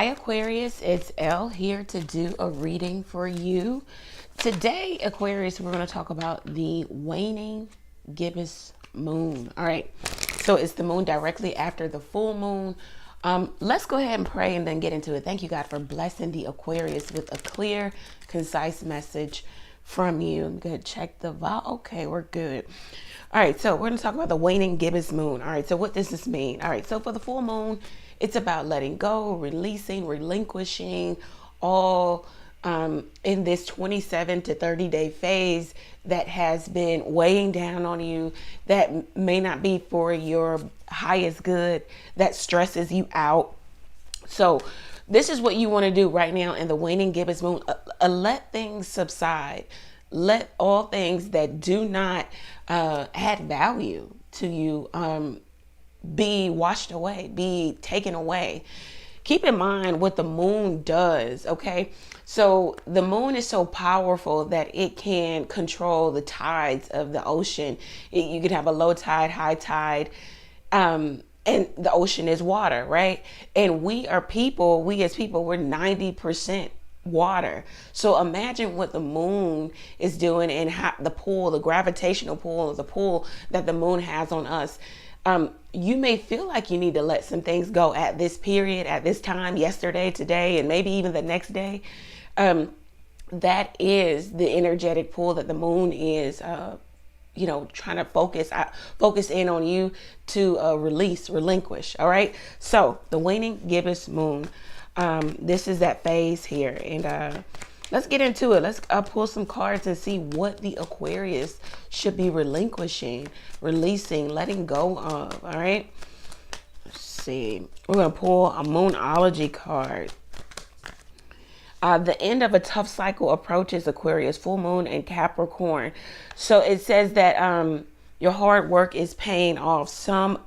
Hi Aquarius, it's Elle here to do a reading for you. Today, Aquarius, we're going to talk about the waning gibbous moon. All right, so it's the moon directly after the full moon. Let's go ahead and pray and then get into it. Thank you, God, for blessing the Aquarius with a clear, concise message from you. I'm going to check the vibe. Okay, we're good. All right, so we're going to talk about the waning gibbous moon. All right, so what does this mean? All right, so for the full moon, it's about letting go, releasing, relinquishing all in this 27 to 30 day phase that has been weighing down on you, that may not be for your highest good, that stresses you out. So this is what you want to do right now in the waning gibbous moon. Let things subside. Let all things that do not add value to you be washed away, be taken away. Keep in mind what the moon does, okay? So the moon is so powerful that it can control the tides of the ocean. You could have a low tide, high tide, and the ocean is water, right? And we as people, we're 90% water. So imagine what the moon is doing and how the pull, the gravitational pull, the pull that the moon has on us. You may feel like you need to let some things go at this period, at this time, yesterday, today, and maybe even the next day. That is the energetic pull that the moon is, trying to focus in on you to relinquish. All right. So the waning gibbous moon, this is that phase here. And let's get into it. Let's pull some cards and see what the Aquarius should be relinquishing, releasing, letting go of. All right. Let's see. We're going to pull a Moonology card. The end of a tough cycle approaches, Aquarius, full moon and Capricorn. So it says that your hard work is paying off. Some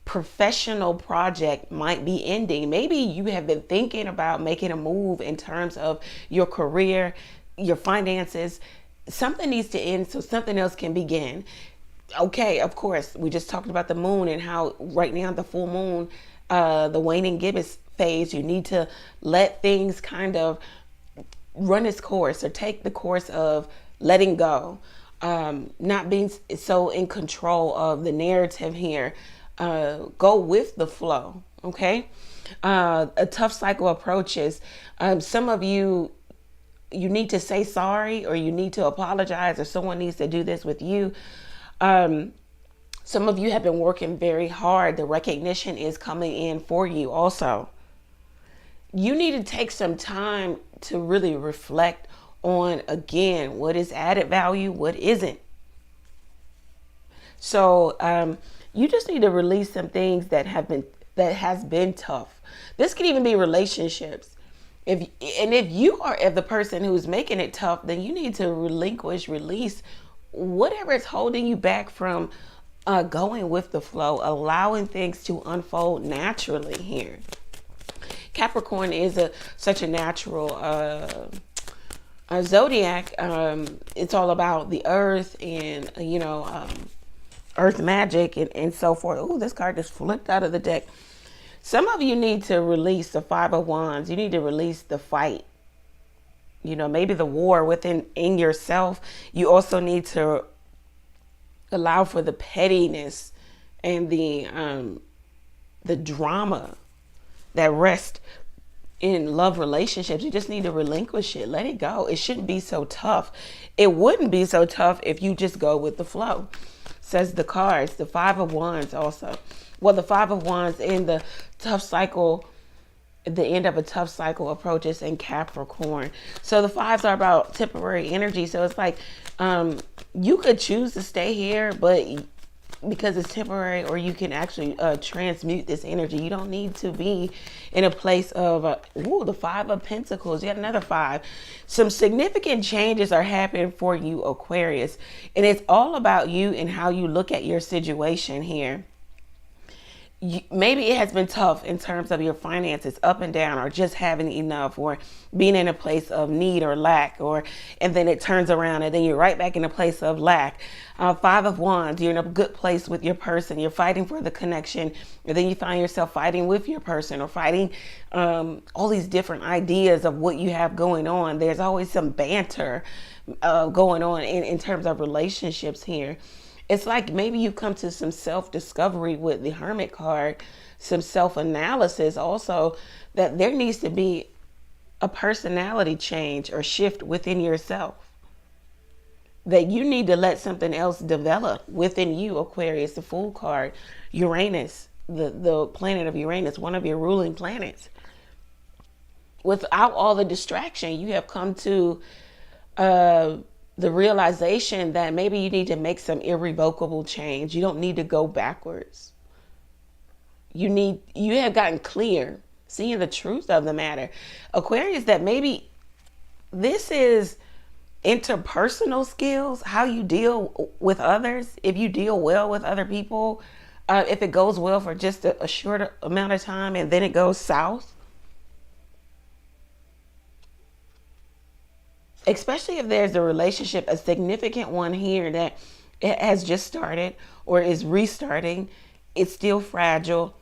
professional project might be ending. Maybe you have been thinking about making a move in terms of your career, your finances. Something needs to end so something else can begin. Okay, of course, we just talked about the moon and how right now the full moon, the waning gibbous phase, you need to let things kind of run its course or take the course of letting go, not being so in control of the narrative here. Go with the flow. Okay. A tough cycle approaches. Some of you need to say sorry, or you need to apologize, or someone needs to do this with you. Some of you have been working very hard. The recognition is coming in for you also. You need to take some time to really reflect on, again, what is added value, what isn't. So, you just need to release some things that has been tough. This could even be relationships. If you are the person who's making it tough, then you need to release whatever is holding you back from going with the flow, allowing things to unfold naturally here. Capricorn is such a natural zodiac. It's all about the earth and earth magic and so forth. Oh, this card just flipped out of the deck. Some of you need to release the Five of Wands. You need to release the fight. Maybe the war in yourself. You also need to allow for the pettiness and the drama that rests in love relationships. You just need to relinquish it. Let it go. It shouldn't be so tough. It wouldn't be so tough if you just go with the flow. Says the cards, the Five of Wands also. Well, the Five of Wands in the tough cycle, the end of a tough cycle approaches in Capricorn. So the fives are about temporary energy. So it's like you could choose to stay here, but because it's temporary, or you can actually transmute this energy. You don't need to be in a place of the Five of Pentacles, yet another five. Some significant changes are happening for you, Aquarius, and it's all about you and how you look at your situation here. maybe it has been tough in terms of your finances, up and down, or just having enough, or being in a place of need or lack, and then it turns around and then you're right back in a place of lack. Five of Wands, you're in a good place with your person, you're fighting for the connection, and then you find yourself fighting with your person, or fighting all these different ideas of what you have going on. There's always some banter going on in terms of relationships here. It's like maybe you've come to some self-discovery with the Hermit card, some self-analysis also, that there needs to be a personality change or shift within yourself. That you need to let something else develop within you, Aquarius, the Fool card, Uranus, the planet of Uranus, one of your ruling planets. Without all the distraction, you have come to the realization that maybe you need to make some irrevocable change. You don't need to go backwards. You have gotten clear, seeing the truth of the matter. Aquarius, that maybe this is interpersonal skills, how you deal with others. If you deal well with other people, if it goes well for just a short amount of time and then it goes south. Especially if there's a relationship, a significant one here that it has just started or is restarting, it's still fragile.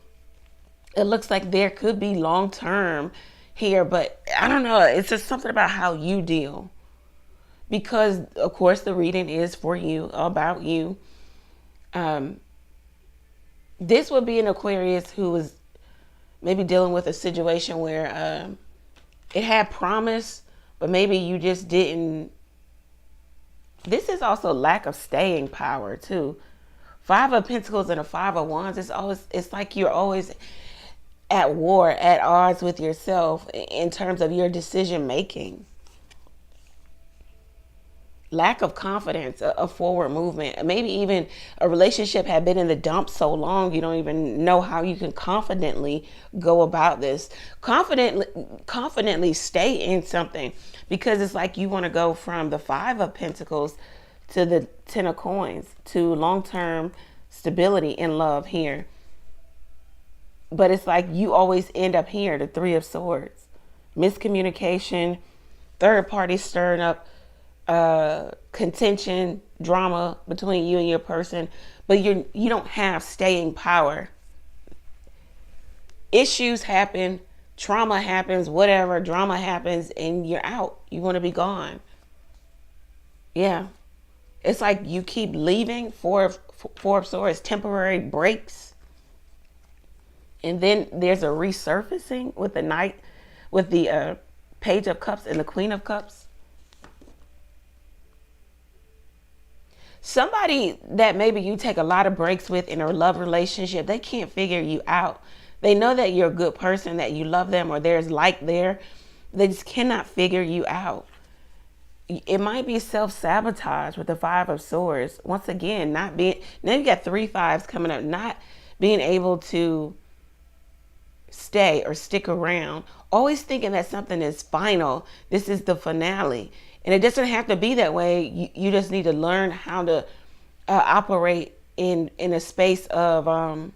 It looks like there could be long term here, but I don't know. It's just something about how you deal. Because, of course, the reading is for you, about you. This would be an Aquarius who is maybe dealing with a situation where it had promise, but maybe you just didn't. This is also lack of staying power too. Five of Pentacles and a Five of Wands. It's like you're always at war, at odds with yourself in terms of your decision making. Lack of confidence, a forward movement. Maybe even a relationship had been in the dumps so long you don't even know how you can confidently go about this. Confidently stay in something, because it's like you want to go from the Five of Pentacles to the Ten of Coins to long-term stability in love here. But it's like you always end up here, the Three of Swords. Miscommunication, third party stirring up contention, drama between you and your person, but you don't have staying power. Issues happen, trauma happens, whatever, drama happens, and you're out. You want to be gone. Yeah. It's like you keep leaving. Four of Swords, temporary breaks. And then there's a resurfacing with the Knight, with the Page of Cups and the Queen of Cups. Somebody that maybe you take a lot of breaks with in a love relationship, they can't figure you out. They know that you're a good person, that you love them, or there's like there. They just cannot figure you out. It might be self-sabotage with the Five of Swords. Once again, now you got 3 fives coming up, not being able to stay or stick around. Always thinking that something is final. This is the finale. And it doesn't have to be that way. You just need to learn how to operate in a space of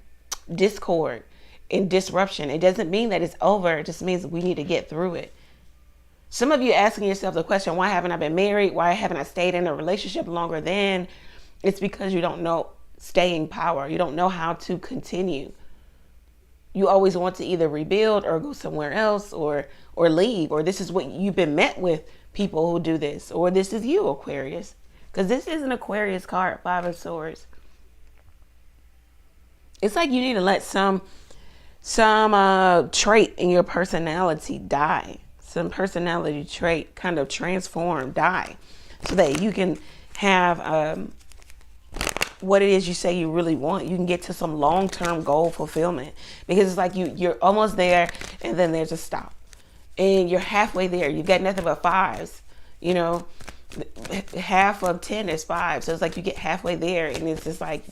discord and disruption. It doesn't mean that it's over. It just means we need to get through it. Some of you asking yourself the question, why haven't I been married? Why haven't I stayed in a relationship longer than? It's because you don't know staying power. You don't know how to continue. You always want to either rebuild or go somewhere else or leave. Or this is what you've been met with, people who do this. Or this is you, Aquarius. Because this is an Aquarius card, Five of Swords. It's like you need to let some trait in your personality die. Some personality trait kind of transform, die. So that you can have what it is you say you really want. You can get to some long-term goal fulfillment. Because it's like you're almost there and then there's a stop. And you're halfway there. You've got nothing but fives. You know, half of 10 is 5. So it's like you get halfway there and it's just like,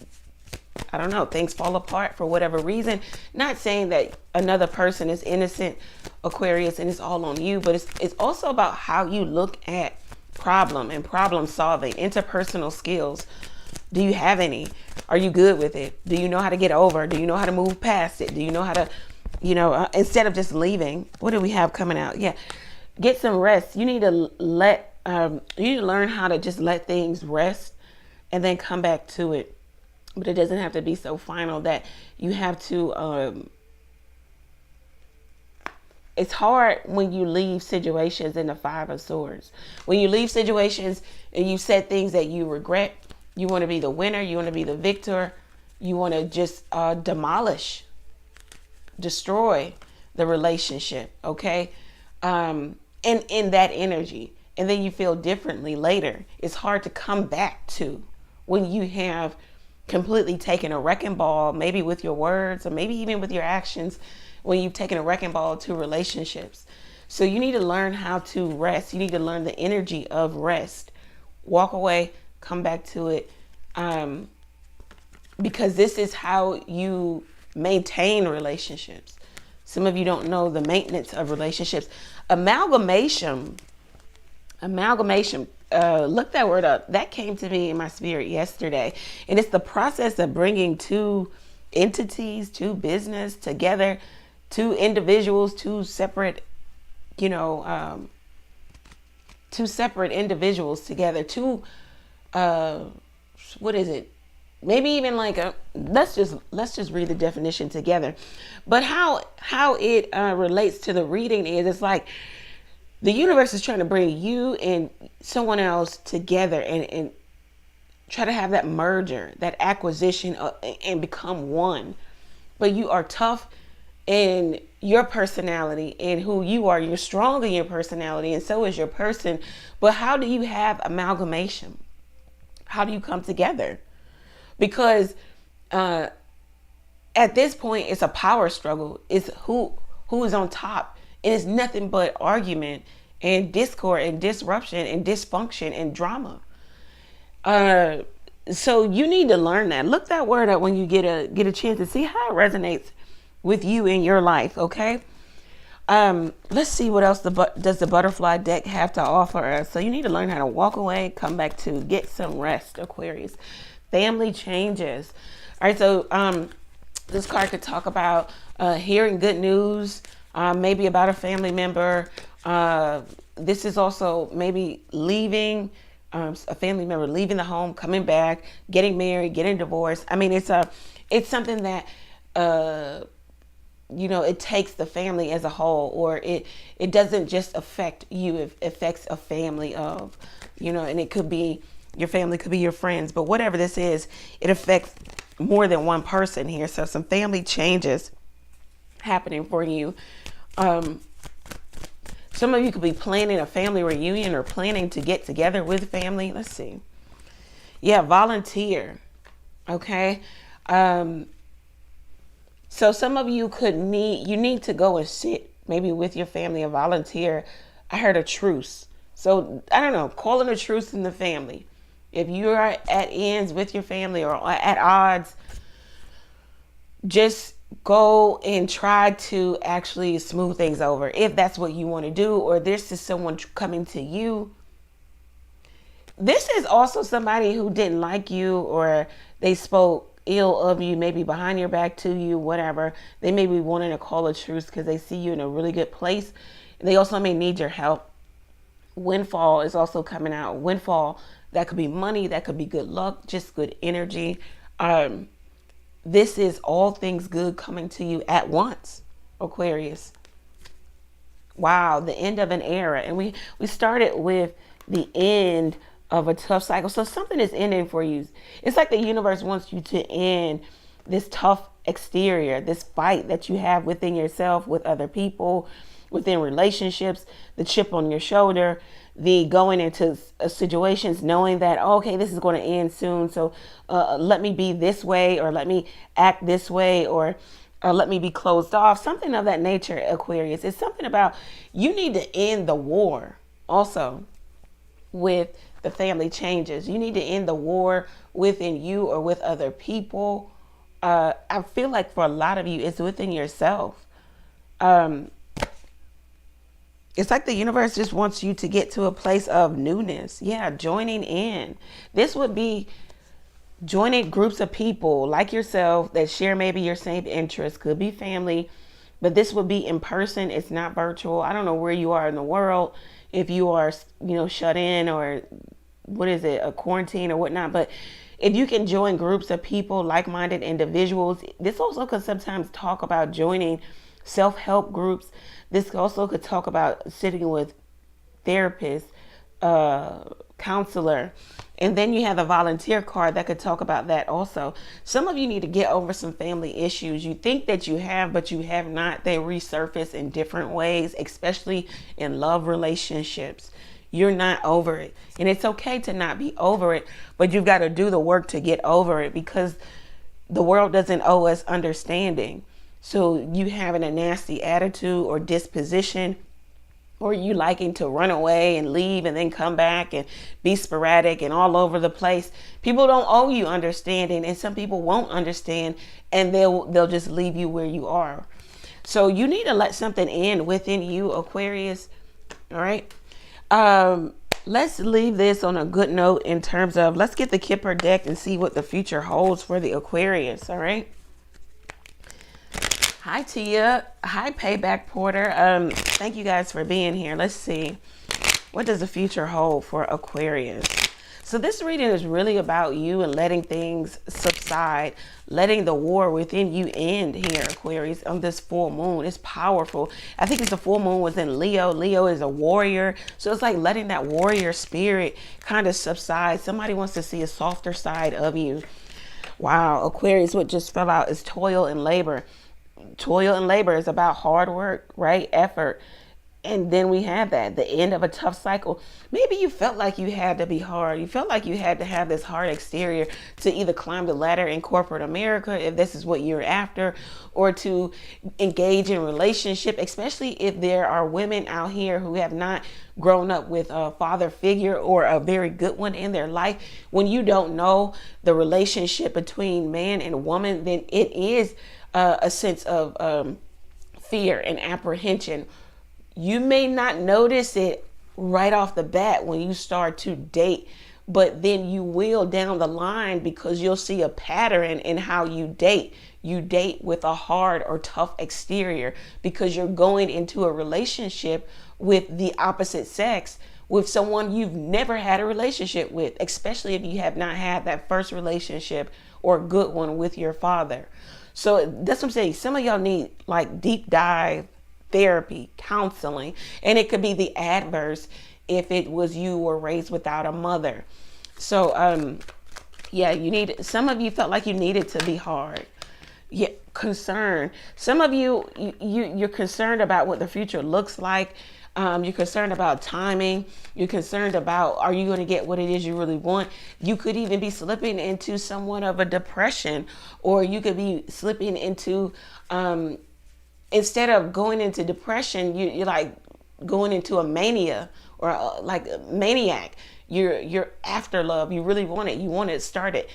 I don't know, things fall apart for whatever reason. Not saying that another person is innocent, Aquarius, and it's all on you, but it's also about how you look at problem and problem solving, interpersonal skills. Do you have any? Are you good with it? Do you know how to get over? Do you know how to move past it? Do you know how to, instead of just leaving? What do we have coming out? Yeah. Get some rest. You need to you need to learn how to just let things rest and then come back to it. But it doesn't have to be so final that you have to, it's hard when you leave situations in the Five of Swords. When you leave situations and you said things that you regret, you want to be the winner, you want to be the victor, you want to just destroy the relationship, okay? And in that energy. And then you feel differently later. It's hard to come back to when you have completely taken a wrecking ball, maybe with your words or maybe even with your actions, when you've taken a wrecking ball to relationships. So you need to learn how to rest. You need to learn the energy of rest. Walk away, come back to it. Because this is how you maintain relationships. Some of you don't know the maintenance of relationships. Amalgamation. Look that word up. That came to me in my spirit yesterday. And it's the process of bringing two entities, two business together, two individuals, two separate individuals together, what is it? Maybe even like let's just read the definition together. But how it relates to the reading is, it's like the universe is trying to bring you and someone else together and try to have that merger, that acquisition, and become one. But you are tough in your personality and who you are. You're strong in your personality, and so is your person. But how do you have amalgamation? How do you come together? Because at this point, it's a power struggle. It's who is on top. And it's nothing but argument and discord and disruption and dysfunction and drama. So you need to learn that. Look that word up when you get a chance to see how it resonates with you in your life, okay? Let's see what else does the butterfly deck have to offer us. So you need to learn how to walk away, come back to, get some rest, Aquarius. Family changes. All right, so this card could talk about hearing good news, maybe about a family member. This is also maybe leaving, a family member leaving the home, coming back, getting married, getting divorced. I mean, it's something that it takes the family as a whole, or it doesn't just affect you, it affects a family of, and it could be your family, could be your friends, but whatever this is, it affects more than one person here. So some family changes happening for you. Some of you could be planning a family reunion or planning to get together with family. Let's see. Yeah, volunteer. Okay. So some of you need to go and sit maybe with your family and volunteer. I heard a truce. So I don't know, calling a truce in the family. If you're at ends with your family or at odds, just go and try to actually smooth things over if that's what you want to do, or this is someone coming to you. This is also somebody who didn't like you, or they spoke ill of you, maybe behind your back to you, whatever. They may be wanting to call a truce because they see you in a really good place. They also may need your help. Windfall is also coming out. Windfall, that could be money, that could be good luck, just good energy. This is all things good coming to you at once, Aquarius. Wow, the end of an era. And we started with the end of a tough cycle. So something is ending for you. It's like the universe wants you to end this tough exterior, this fight that you have within yourself, with other people, within relationships, the chip on your shoulder, the going into situations knowing that, okay, this is going to end soon. So let me be this way, or let me act this way, or let me be closed off. Something of that nature, Aquarius. It's something about you need to end the war also with the family changes. You need to end the war within you or with other people. I feel like for a lot of you, it's within yourself. It's like the universe just wants you to get to a place of newness. Yeah, joining in. This would be joining groups of people like yourself that share maybe your same interests, could be family, but this would be in person. It's not virtual. I don't know where you are in the world, if you are, shut in, or what is it, a quarantine or whatnot. But if you can join groups of people, like-minded individuals, this also could sometimes talk about joining self-help groups. This also could talk about sitting with therapists, counselor. And then you have the volunteer card that could talk about that also. Some of you need to get over some family issues. You think that you have, but you have not. They resurface in different ways, especially in love relationships. You're not over it. And it's okay to not be over it, but you've got to do the work to get over it, because the world doesn't owe us understanding. So you having a nasty attitude or disposition, or you liking to run away and leave and then come back and be sporadic and all over the place. People don't owe you understanding, and some people won't understand, and they'll just leave you where you are. So you need to let something in within you, Aquarius. All right. Let's leave this on a good note in terms of, let's get the Kipper deck and see what the future holds for the Aquarius. All right. Hi, Tia. Hi, Payback Porter. Thank you guys for being here. Let's see. What does the future hold for Aquarius? So this reading is really about you and letting things subside, letting the war within you end here, Aquarius, on this full moon. It's powerful. I think it's the full moon was in Leo. Leo is a warrior. So it's like letting that warrior spirit kind of subside. Somebody wants to see a softer side of you. Wow, Aquarius, what just fell out is toil and labor. Toil and labor is about hard work, right? Effort. And then we have that, the end of a tough cycle. Maybe you felt like you had to be hard. You felt like you had to have this hard exterior to either climb the ladder in corporate America, if this is what you're after, or to engage in relationship, especially if there are women out here who have not grown up with a father figure or a very good one in their life. When you don't know the relationship between man and woman, then it is a sense of fear and apprehension. You may not notice it right off the bat when you start to date, but then you will down the line, because you'll see a pattern in how you date. You date with a hard or tough exterior because you're going into a relationship with the opposite sex, with someone you've never had a relationship with, especially if you have not had that first relationship or good one with your father. So that's what I'm saying. Some of y'all need like deep dive therapy, counseling, and it could be the adverse if it was you were raised without a mother. So yeah, some of you felt like you needed to be hard. Yeah, concern. Some of you're concerned about what the future looks like. You're concerned about timing. You're concerned about, are you going to get what it is you really want? You could even be slipping into somewhat of a depression, or you could be slipping into instead of going into depression, you're like going into a mania, or like a maniac. You're after love. You really want it. You want it started,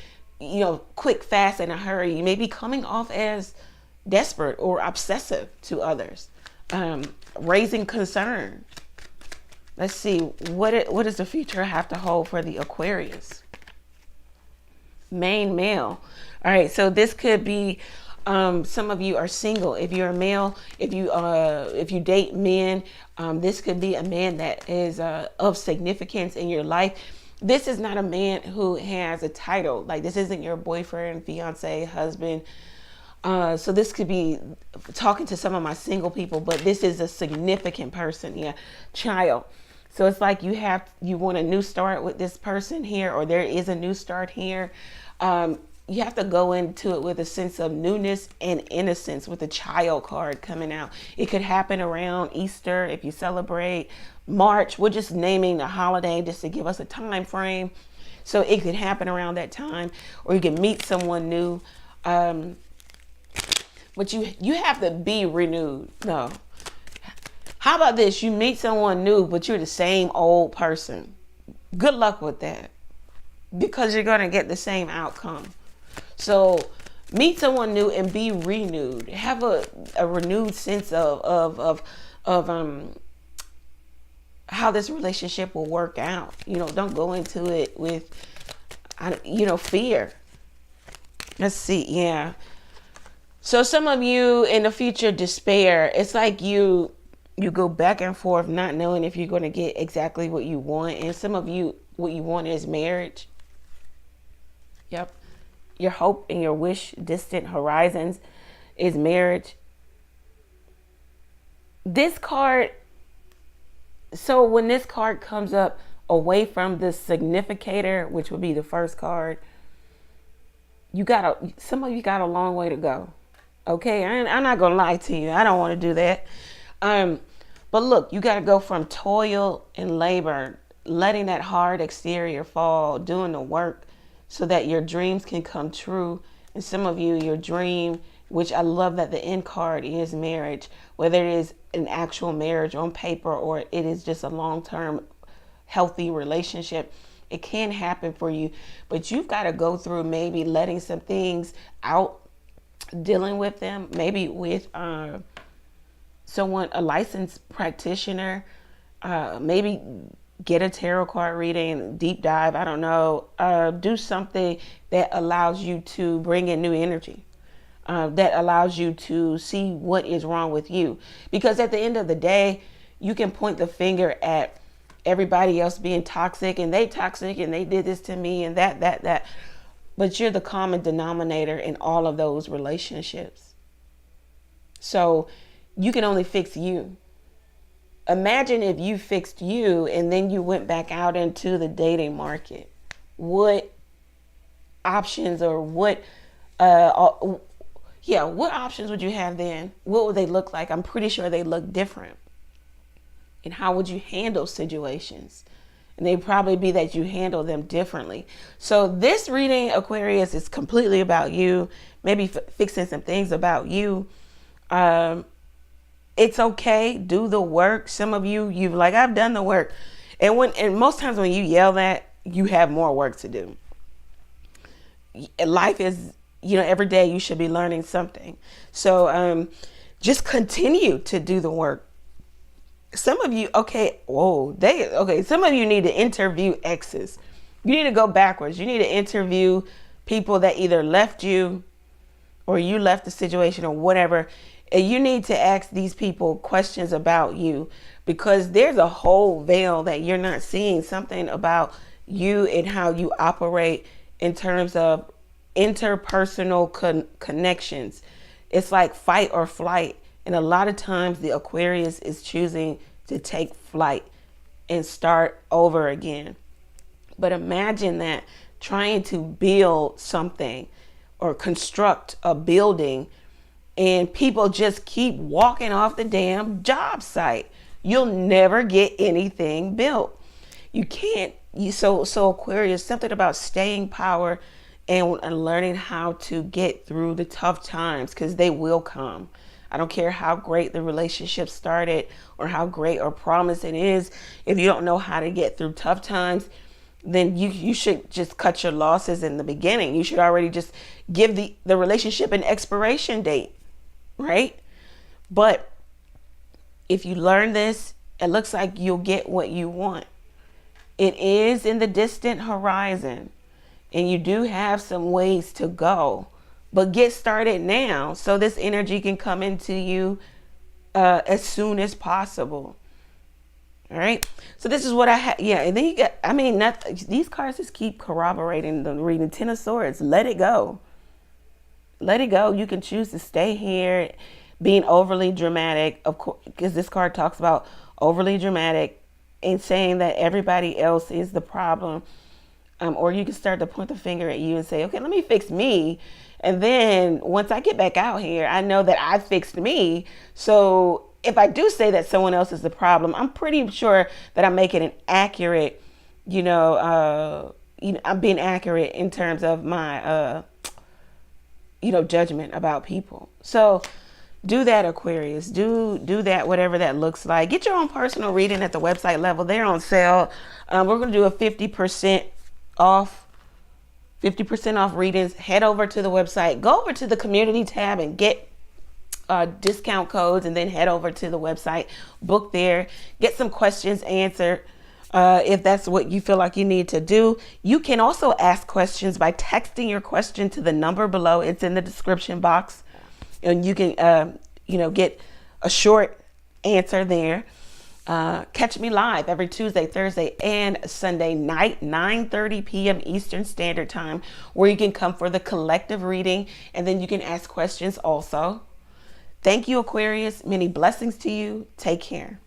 quick, fast, in a hurry. You may be coming off as desperate or obsessive to others. Raising concern. Let's see, what does the future have to hold for the Aquarius? Main male. All right, so this could be some of you are single. If you're a male, if you date men, this could be a man that is of significance in your life. This is not a man who has a title. Like, this isn't your boyfriend, fiance, husband. So this could be talking to some of my single people, but this is a significant person. Yeah, child. So it's like you want a new start with this person here, or there is a new start here. You have to go into it with a sense of newness and innocence, with the child card coming out. It could happen around Easter if you celebrate. March, we're just naming the holiday just to give us a time frame. So it could happen around that time, or you can meet someone new. But you have to be renewed. No. How about this? You meet someone new, but you're the same old person. Good luck with that, because you're going to get the same outcome. So meet someone new and be renewed. Have a renewed sense of how this relationship will work out. Don't go into it with, fear. Let's see. Yeah. So some of you in the future despair. It's like you go back and forth not knowing if you're going to get exactly what you want. And some of you, what you want is marriage. Yep. Your hope and your wish, distant horizons, is marriage. This card, so when this card comes up away from the significator, which would be the first card, some of you got a long way to go. Okay, I'm not gonna lie to you. I don't want to do that. But look, you got to go from toil and labor, letting that hard exterior fall, doing the work so that your dreams can come true. And some of you, your dream, which I love that the end card is marriage, whether it is an actual marriage on paper or it is just a long-term healthy relationship, it can happen for you. But you've got to go through maybe letting some things out, dealing with them, maybe with someone, a licensed practitioner, maybe get a tarot card reading, deep dive, I don't know, do something that allows you to bring in new energy, that allows you to see what is wrong with you. Because at the end of the day, you can point the finger at everybody else being toxic and they did this to me and that. But you're the common denominator in all of those relationships. So you can only fix you. Imagine if you fixed you and then you went back out into the dating market. What options or what options would you have then? What would they look like? I'm pretty sure they look different. And how would you handle situations? And they'd probably be that you handle them differently. So this reading, Aquarius, is completely about you. Maybe fixing some things about you. It's okay. Do the work. Some of you've like, I've done the work. And most times when you yell that, you have more work to do. Life is, every day you should be learning something. So just continue to do the work. Some of you, some of you need to interview exes. You need to go backwards. You need to interview people that either left you or you left the situation or whatever. And you need to ask these people questions about you because there's a whole veil that you're not seeing, something about you and how you operate in terms of interpersonal connections. It's like fight or flight. And a lot of times the Aquarius is choosing to take flight and start over again. But imagine that, trying to build something or construct a building and people just keep walking off the damn job site. You'll never get anything built. You can't. So Aquarius, something about staying power and learning how to get through the tough times because they will come. I don't care how great the relationship started or how great or promising it is. If you don't know how to get through tough times, then you should just cut your losses in the beginning. You should already just give the relationship an expiration date, right? But if you learn this, it looks like you'll get what you want. It is in the distant horizon, and you do have some ways to go. But get started now so this energy can come into you as soon as possible. All right. So this is what I have. Yeah. And then you got, these cards just keep corroborating the reading. Ten of Swords. Let it go. Let it go. You can choose to stay here, being overly dramatic, of course, because this card talks about overly dramatic and saying that everybody else is the problem. Or you can start to point the finger at you and say, okay, let me fix me. And then once I get back out here, I know that I fixed me. So if I do say that someone else is the problem, I'm pretty sure that I'm making an accurate, I'm being accurate in terms of my, judgment about people. So do that, Aquarius. Do that, whatever that looks like. Get your own personal reading at the website level. They're on sale. We're going to do a 50% off readings. Head over to the website, go over to the community tab and get discount codes, and then head over to the website, book there, get some questions answered. if that's what you feel like you need to do. You can also ask questions by texting your question to the number below. It's in the description box, and you can, get a short answer there. Catch me live every Tuesday, Thursday, and Sunday night, 9:30 p.m. Eastern Standard Time, where you can come for the collective reading, and then you can ask questions also. Thank you, Aquarius. Many blessings to you. Take care.